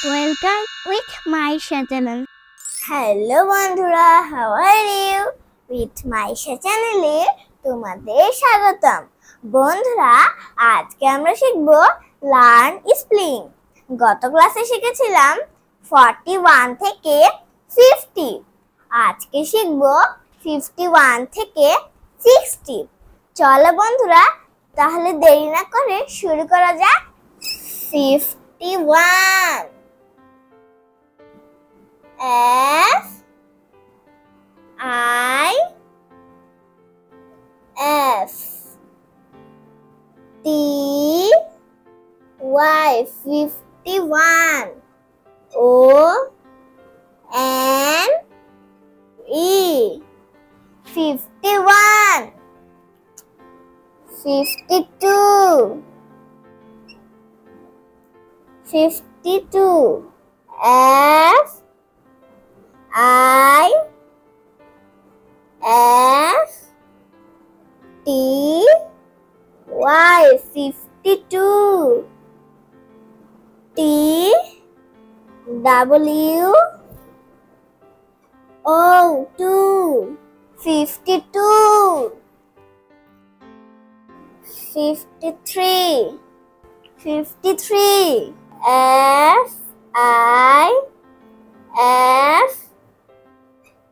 Welcome with my channel. Hello বন্ধুরা, how are you? With Maisha চ্যানেলে তোমাদের স্বাগতম। বন্ধুরা, আজকে আমরা শিখব লার্ন স্পেলিং। গত ক্লাসে শিখেছিলাম 41 থেকে 50। আজকে শিখব 51 থেকে 60। চলো বন্ধুরা, তাহলে দেরি না করে শুরু করা যাক। 51 F I F T Y 51 O N E 51 52 52 F I F T Y 52 T W O 2 52 53 53 F I F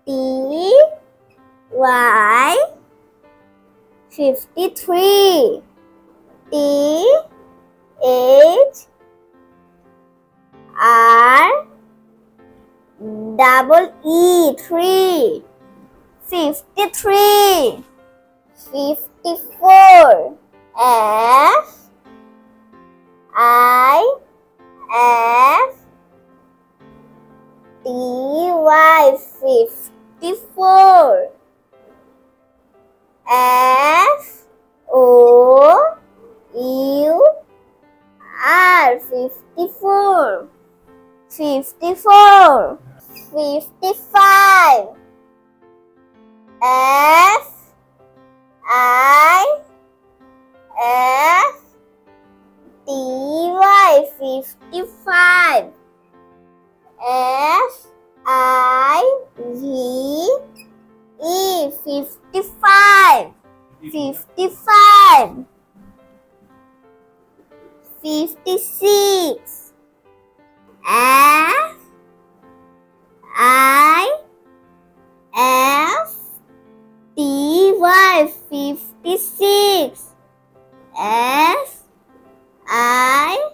T Y 53 T H R double E 3 53 54 F I F T Y 54 F O U R 54 54 55 F I F T Y 55 F I V E 55 55 56 F I F T Y 56 F I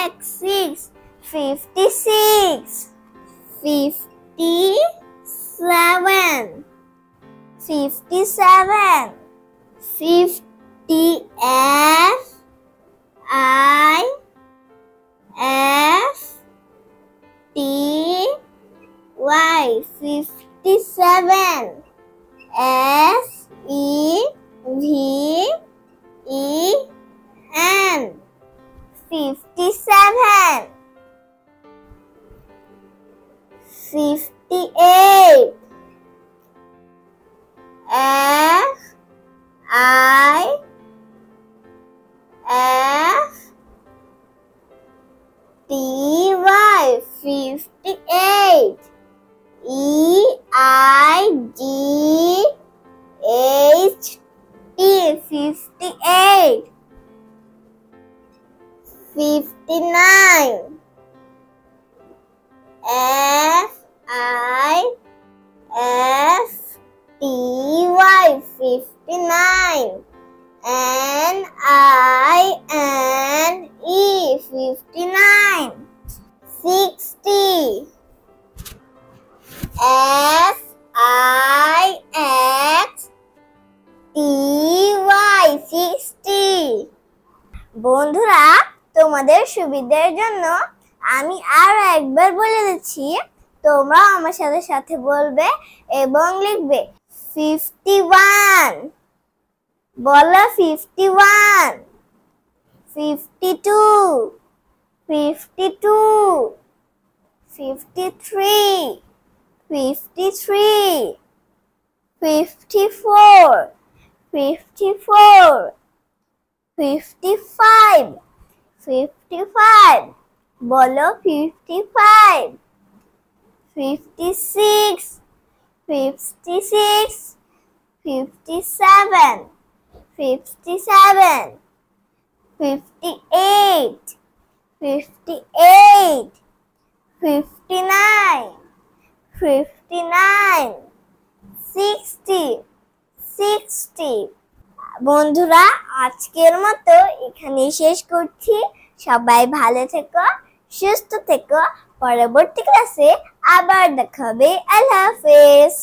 X 6 56 57 57 50 F I F T Y 57 S E V E N 57 58 F I F T Y 58 E I G H T 58 59 F I F T Y 59 N I N E 59 60 F I X T Y 60 বন্ধুরা, তোমাদের সুবিধার জন্য আমি আরো একবার বলে দিচ্ছি, তোমরা আমার সাথে সাথে বলবে এবং লিখবে। 51 বলো 51 52 52 53 53 54 54 55 55 বলো 55, 56, 56, 57, 57, 58, 58, 59, 59, 60, 60। বন্ধুরা, আজকের মতো এখানেই শেষ করছি। সবাই ভালো থেকো, সুস্থ থেকো। পরবর্তী ক্লাসে আবার দেখা হবে। আল্লাহ হাফেজ।